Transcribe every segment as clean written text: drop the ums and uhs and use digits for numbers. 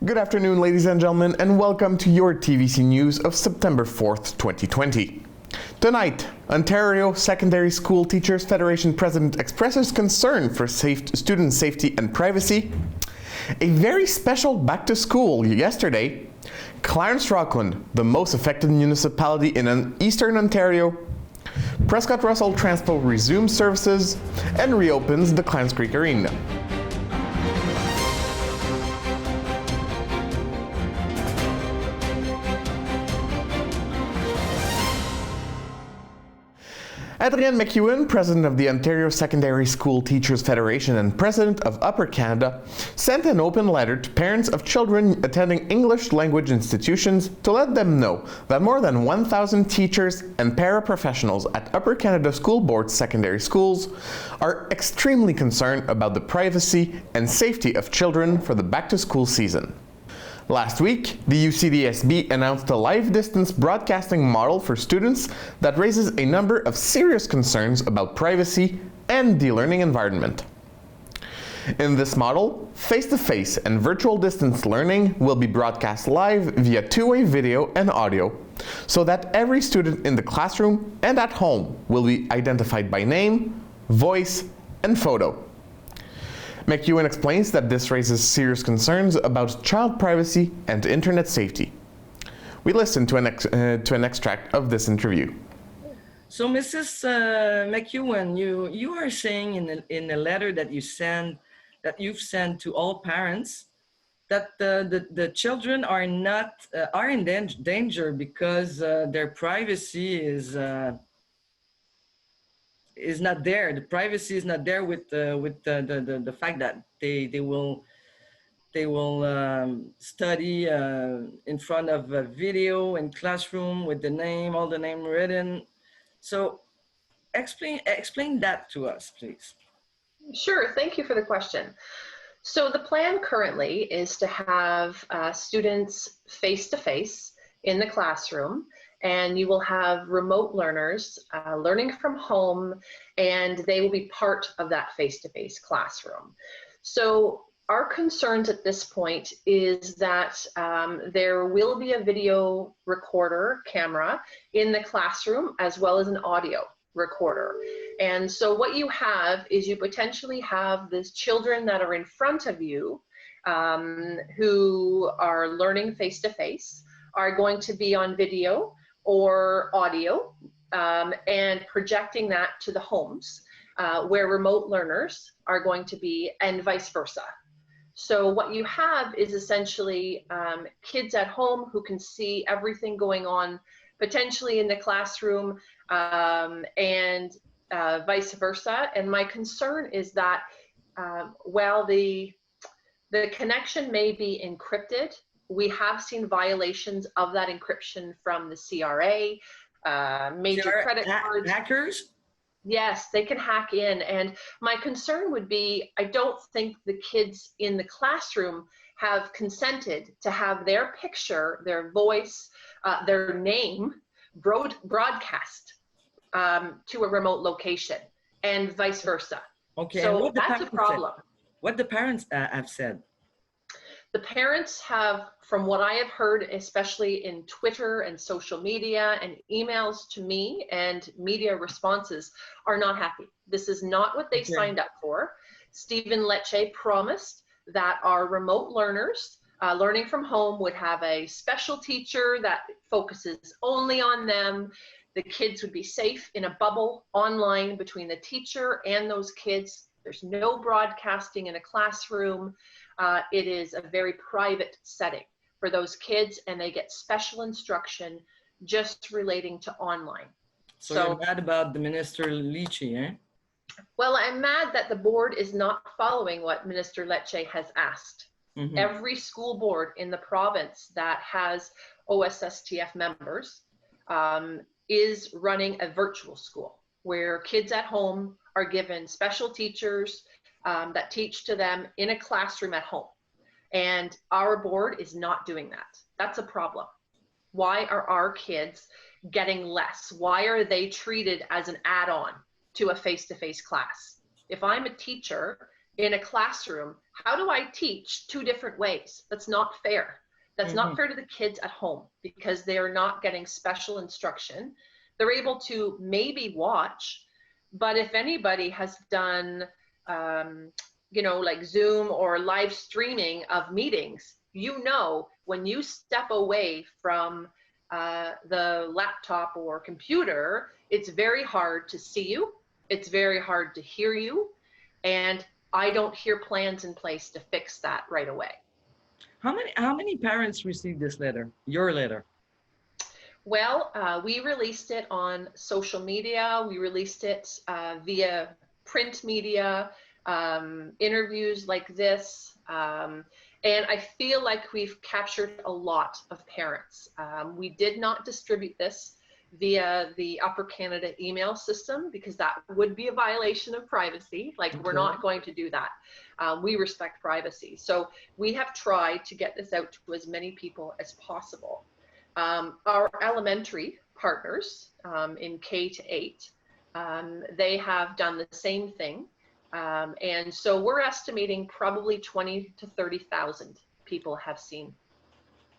Good afternoon, ladies and gentlemen, and welcome to your TVC News of September 4th, 2020. Tonight, Ontario Secondary School Teachers Federation President expresses concern for student safety and privacy. A very special back to school yesterday. Clarence Rockland, the most affected municipality in Eastern Ontario. Prescott Russell Transpo resumes services and reopens the Clarence Creek Arena. Adrienne McEwen, president of the Ontario Secondary School Teachers Federation and president of Upper Canada, sent an open letter to parents of children attending English language institutions to let them know that more than 1,000 teachers and paraprofessionals at Upper Canada School Board secondary schools are extremely concerned about the privacy and safety of children for the back-to-school season. Last week, the UCDSB announced a live distance broadcasting model for students that raises a number of serious concerns about privacy and the learning environment. In this model, face-to-face and virtual distance learning will be broadcast live via two-way video and audio, so that every student in the classroom and at home will be identified by name, voice, and photo. McEwen explains that this raises serious concerns about child privacy and internet safety. We listen to an extract of this interview. So, Mrs. McEwen, you are saying in a letter that you've sent to all parents that the children are in danger because their privacy is not there. The privacy is not there with the fact that they will study in front of a video in classroom with all the name written. So explain that to us, please. Sure, thank you for the question. So the plan currently is to have students face-to-face in the classroom, and you will have remote learners learning from home, and they will be part of that face-to-face classroom. So our concerns at this point is that there will be a video recorder camera in the classroom as well as an audio recorder. And so what you have is you potentially have these children that are in front of you who are learning face-to-face are going to be on video or audio and projecting that to the homes where remote learners are going to be, and vice versa. So what you have is essentially kids at home who can see everything going on potentially in the classroom and vice versa. And my concern is that while the connection may be encrypted, we have seen violations of that encryption from the CRA, major credit cards. Hackers? Yes, they can hack in. And my concern would be, I don't think the kids in the classroom have consented to have their picture, their voice, their name broadcast to a remote location and vice versa. Okay, so that's a problem. What the parents have said? The parents have, from what I have heard, especially in Twitter and social media and emails to me and media responses, are not happy. This is not what they signed up for. Stephen Lecce promised that our remote learners learning from home would have a special teacher that focuses only on them. The kids would be safe in a bubble online between the teacher and those kids. There's no broadcasting in a classroom. It is a very private setting for those kids, and they get special instruction just relating to online. So you're mad about the Minister Lecce, eh? Well, I'm mad that the board is not following what Minister Lecce has asked. Mm-hmm. Every school board in the province that has OSSTF members is running a virtual school where kids at home are given special teachers that teach to them in a classroom at home. And our board is not doing that. That's a problem. Why are our kids getting less? Why are they treated as an add-on to a face-to-face class? If I'm a teacher in a classroom, how do I teach two different ways? That's not fair. That's not fair to the kids at home because they are not getting special instruction. They're able to maybe watch, but if anybody has done, you know, like Zoom or live streaming of meetings, you know, when you step away from the laptop or computer, it's very hard to see you. It's very hard to hear you. And I don't hear plans in place to fix that right away. How many parents received this letter? Your letter? Well, we released it on social media. We released it via print media, interviews like this. And I feel like we've captured a lot of parents. We did not distribute this via the Upper Canada email system because that would be a violation of privacy. Like, we're not going to do that. We respect privacy. So we have tried to get this out to as many people as possible. Our elementary partners in K to 8, they have done the same thing. And so we're estimating probably 20 to 30,000 people have seen.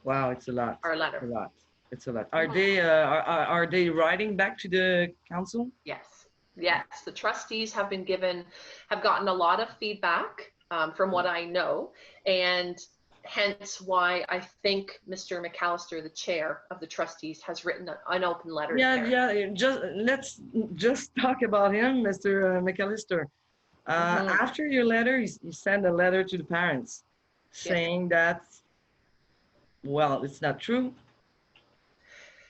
Wow, it's a lot. Our letter. It's a lot. It's a lot. Are they writing back to the council? Yes. Yes. The trustees have gotten a lot of feedback from what I know, and hence why I think Mr. McAllister, the chair of the trustees, has written an open letter. Yeah. Let's just talk about him, Mr. McAllister. After your letter, you send a letter to the parents saying that, well, it's not true.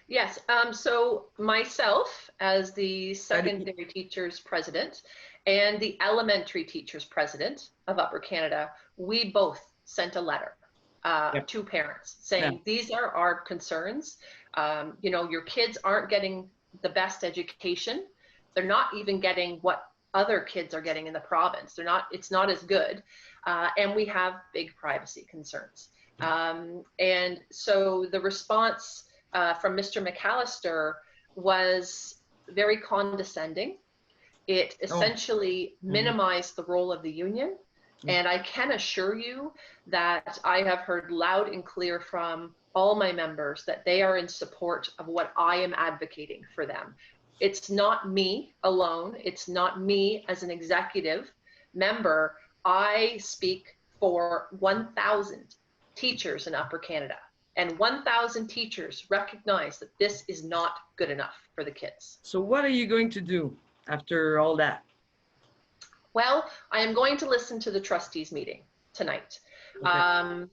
Yes. So myself, as the secondary teachers president and the elementary teachers president of Upper Canada, we both sent a letter to parents saying, these are our concerns. You know, your kids aren't getting the best education. They're not even getting what other kids are getting in the province. It's not as good. And we have big privacy concerns. And so the response from Mr. McAllister was very condescending. It essentially minimized the role of the union. And I can assure you that I have heard loud and clear from all my members that they are in support of what I am advocating for them. It's not me alone. It's not me as an executive member. I speak for 1,000 teachers in Upper Canada, and 1,000 teachers recognize that this is not good enough for the kids. So what are you going to do after all that? Well, I am going to listen to the trustees meeting tonight. Okay.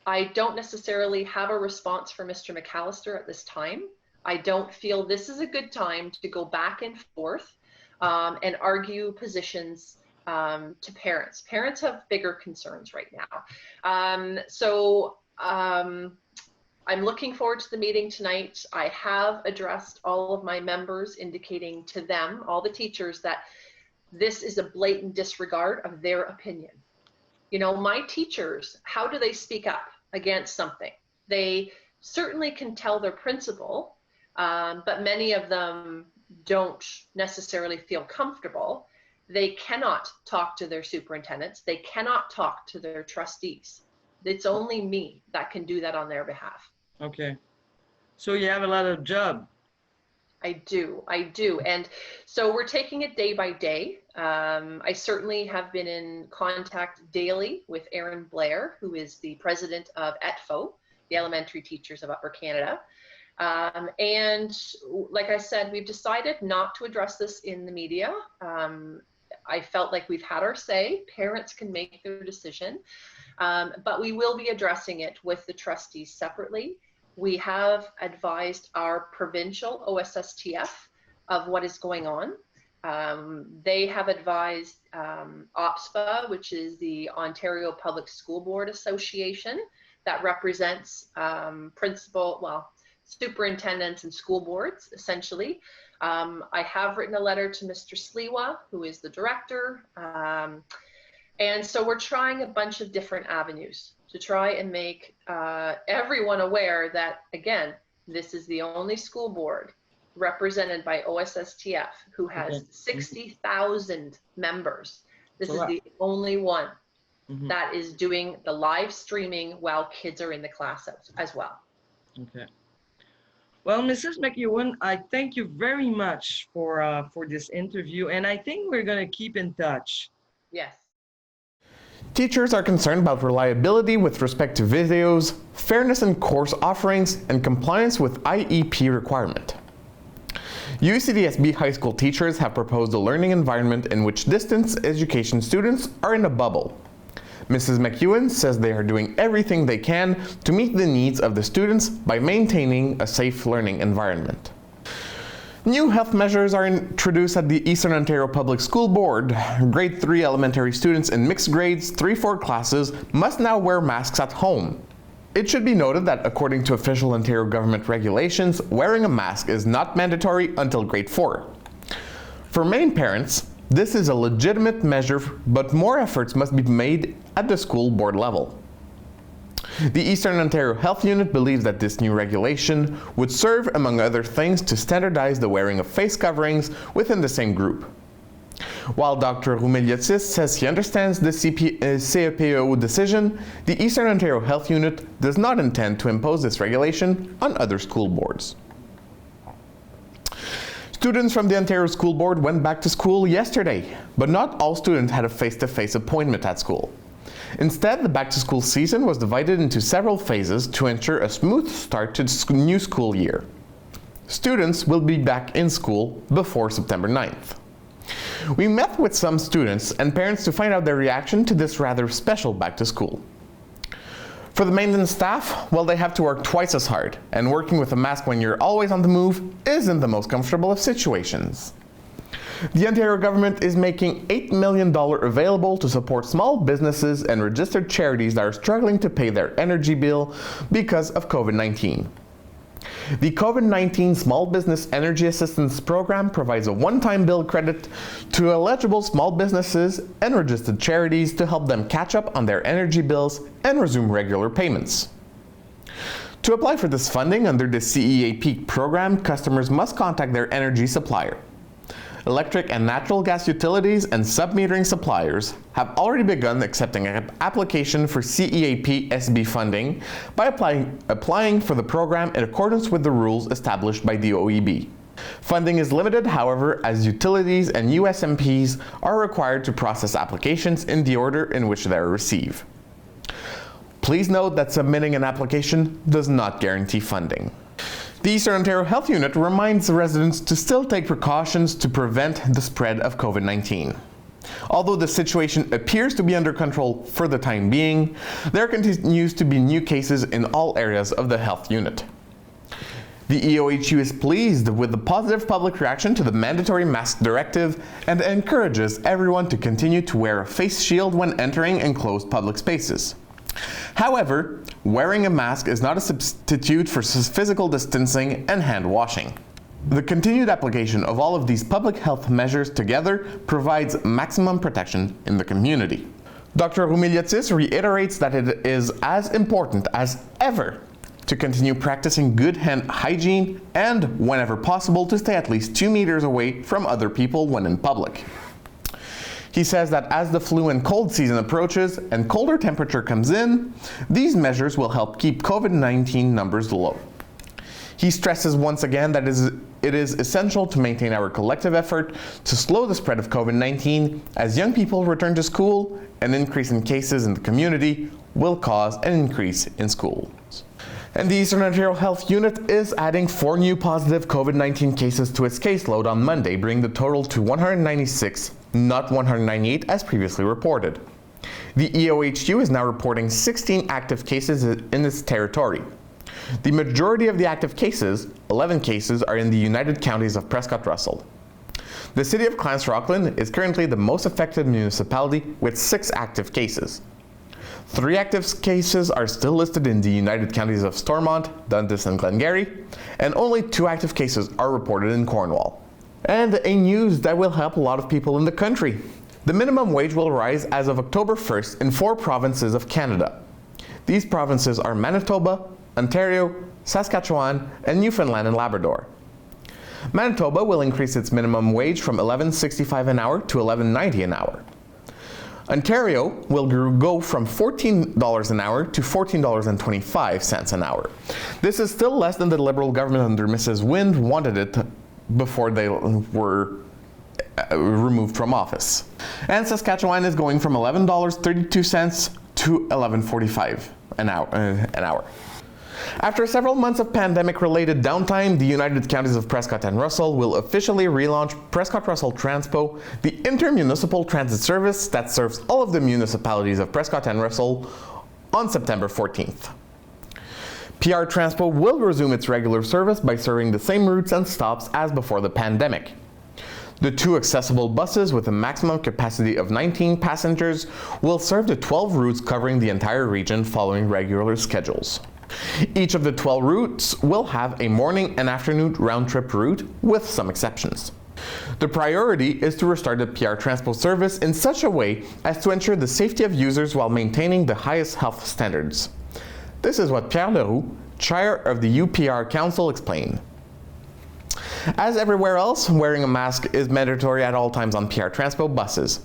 I don't necessarily have a response for Mr. McAllister at this time. I don't feel this is a good time to go back and forth and argue positions to parents. Parents have bigger concerns right now. So I'm looking forward to the meeting tonight. I have addressed all of my members, indicating to them, all the teachers, that this is a blatant disregard of their opinion. You know, my teachers, how do they speak up against something? They certainly can tell their principal, but many of them don't necessarily feel comfortable. They cannot talk to their superintendents. They cannot talk to their trustees. It's only me that can do that on their behalf. Okay. So you have a lot of job. I do. And so we're taking it day by day. I certainly have been in contact daily with Aaron Blair, who is the president of ETFO, the Elementary Teachers of Upper Canada. And like I said, we've decided not to address this in the media. I felt like we've had our say. Parents can make their decision, but we will be addressing it with the trustees separately. We have advised our provincial OSSTF of what is going on. They have advised OPSPA, which is the Ontario Public School Board Association, that represents superintendents and school boards, essentially. I have written a letter to Mr. Sliwa, who is the director. And so we're trying a bunch of different avenues to try and make everyone aware that, again, this is the only school board represented by OSSTF who has 60,000 members. This is Correct. the only one Mhm. that is doing the live streaming while kids are in the class as well. Okay. Well, Mrs. McEwen, I thank you very much for this interview, and I think we're gonna keep in touch. Yes. Teachers are concerned about reliability with respect to videos, fairness in course offerings, and compliance with IEP requirement. UCDSB high school teachers have proposed a learning environment in which distance education students are in a bubble. Mrs. McEwen says they are doing everything they can to meet the needs of the students by maintaining a safe learning environment. New health measures are introduced at the Eastern Ontario Public School Board. Grade 3 elementary students in mixed grades 3-4 classes must now wear masks at home. It should be noted that according to official Ontario government regulations, wearing a mask is not mandatory until grade 4. For many parents, this is a legitimate measure, but more efforts must be made at the school board level. The Eastern Ontario Health Unit believes that this new regulation would serve, among other things, to standardize the wearing of face coverings within the same group. While Dr. Roumeliotis says he understands the CEPO decision, the Eastern Ontario Health Unit does not intend to impose this regulation on other school boards. Students from the Ontario School Board went back to school yesterday, but not all students had a face-to-face appointment at school. Instead, the back-to-school season was divided into several phases to ensure a smooth start to the new school year. Students will be back in school before September 9th. We met with some students and parents to find out their reaction to this rather special back-to-school. For the maintenance staff, well, they have to work twice as hard, and working with a mask when you're always on the move isn't the most comfortable of situations. The Ontario government is making $8 million available to support small businesses and registered charities that are struggling to pay their energy bill because of COVID-19. The COVID-19 Small Business Energy Assistance Program provides a one-time bill credit to eligible small businesses and registered charities to help them catch up on their energy bills and resume regular payments. To apply for this funding under the CEAP program, customers must contact their energy supplier. Electric and natural gas utilities and sub-metering suppliers have already begun accepting an application for CEAP SB funding by applying for the program in accordance with the rules established by the OEB. Funding is limited, however, as utilities and USMPs are required to process applications in the order in which they are received. Please note that submitting an application does not guarantee funding. The Eastern Ontario Health Unit reminds the residents to still take precautions to prevent the spread of COVID-19. Although the situation appears to be under control for the time being, there continues to be new cases in all areas of the health unit. The EOHU is pleased with the positive public reaction to the mandatory mask directive and encourages everyone to continue to wear a face shield when entering enclosed public spaces. However, wearing a mask is not a substitute for physical distancing and hand washing. The continued application of all of these public health measures together provides maximum protection in the community. Dr. Roumeliotis reiterates that it is as important as ever to continue practicing good hand hygiene and, whenever possible, to stay at least 2 meters away from other people when in public. He says that as the flu and cold season approaches and colder temperature comes in, these measures will help keep COVID-19 numbers low. He stresses once again that it is essential to maintain our collective effort to slow the spread of COVID-19 as young people return to school. An increase in cases in the community will cause an increase in schools. And the Eastern Ontario Health Unit is adding 4 new positive COVID-19 cases to its caseload on Monday, bringing the total to 196, not 198 as previously reported. The EOHU is now reporting 16 active cases in its territory. The majority of the active cases, 11 cases, are in the United Counties of Prescott-Russell. The city of Clarence-Rockland is currently the most affected municipality with 6 active cases. 3 active cases are still listed in the United Counties of Stormont, Dundas, and Glengarry, and only 2 active cases are reported in Cornwall. And a news that will help a lot of people in the country. The minimum wage will rise as of October 1st in 4 provinces of Canada. These provinces are Manitoba, Ontario, Saskatchewan, and Newfoundland and Labrador. Manitoba will increase its minimum wage from $11.65 an hour to $11.90 an hour. Ontario will go from $14 an hour to $14.25 an hour. This is still less than the Liberal government under Mrs. Wind wanted it before they were removed from office. And Saskatchewan is going from $11.32 to $11.45 an hour. After several months of pandemic-related downtime, the United Counties of Prescott and Russell will officially relaunch Prescott-Russell Transpo, the intermunicipal transit service that serves all of the municipalities of Prescott and Russell, on September 14th. PR Transpo will resume its regular service by serving the same routes and stops as before the pandemic. The 2 accessible buses with a maximum capacity of 19 passengers will serve the 12 routes covering the entire region following regular schedules. Each of the 12 routes will have a morning and afternoon round-trip route, with some exceptions. The priority is to restart the PR Transpo service in such a way as to ensure the safety of users while maintaining the highest health standards. This is what Pierre Leroux, chair of the UPR Council, explained. As everywhere else, wearing a mask is mandatory at all times on PR Transpo buses.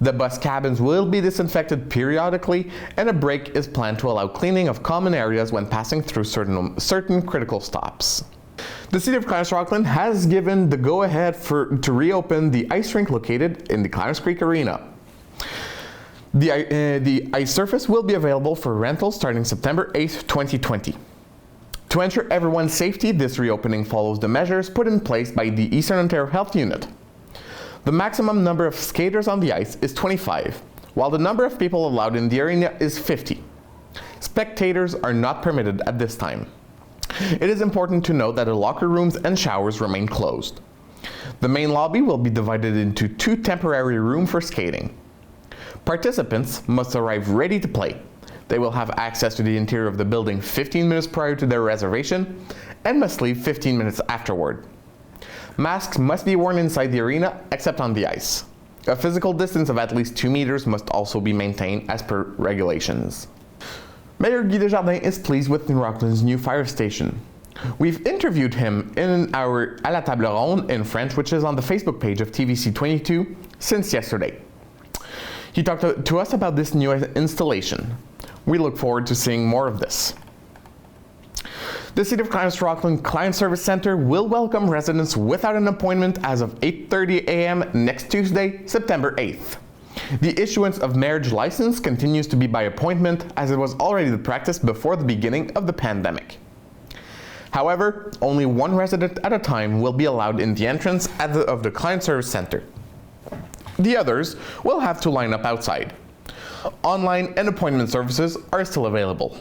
The bus cabins will be disinfected periodically, and a break is planned to allow cleaning of common areas when passing through certain critical stops. The City of Clarence-Rockland has given the go-ahead to reopen the ice rink located in the Clarence Creek Arena. The ice surface will be available for rental starting September 8, 2020. To ensure everyone's safety, this reopening follows the measures put in place by the Eastern Ontario Health Unit. The maximum number of skaters on the ice is 25, while the number of people allowed in the arena is 50. Spectators are not permitted at this time. It is important to note that the locker rooms and showers remain closed. The main lobby will be divided into 2 temporary rooms for skating. Participants must arrive ready to play. They will have access to the interior of the building 15 minutes prior to their reservation and must leave 15 minutes afterward. Masks must be worn inside the arena except on the ice. A physical distance of at least 2 meters must also be maintained as per regulations. Mayor Guy Desjardins is pleased with Rockland's new fire station. We've interviewed him in our À la Table Ronde in French, which is on the Facebook page of TVC 22 since yesterday. He talked to us about this new installation. We look forward to seeing more of this. The City of Clarence-Rockland Client Service Center will welcome residents without an appointment as of 8:30 a.m. next Tuesday, September 8th. The issuance of marriage license continues to be by appointment, as it was already the practice before the beginning of the pandemic. However, only 1 resident at a time will be allowed in the entrance of the Client Service Center. The others will have to line up outside. Online and appointment services are still available.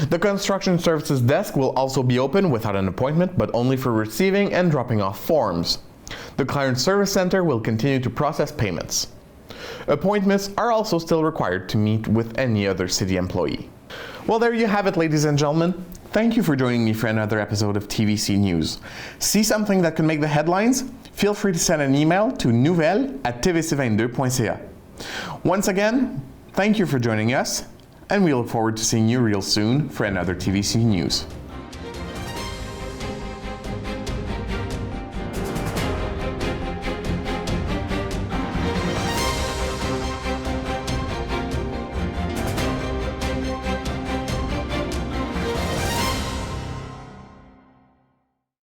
The construction services desk will also be open without an appointment, but only for receiving and dropping off forms. The Client Service Center will continue to process payments. Appointments are also still required to meet with any other city employee. Well, there you have it, ladies and gentlemen. Thank you for joining me for another episode of TVC News. See something that could make the headlines? Feel free to send an email to nouvelles@tvc22.ca. Once again, thank you for joining us, and we look forward to seeing you real soon for another TVC News.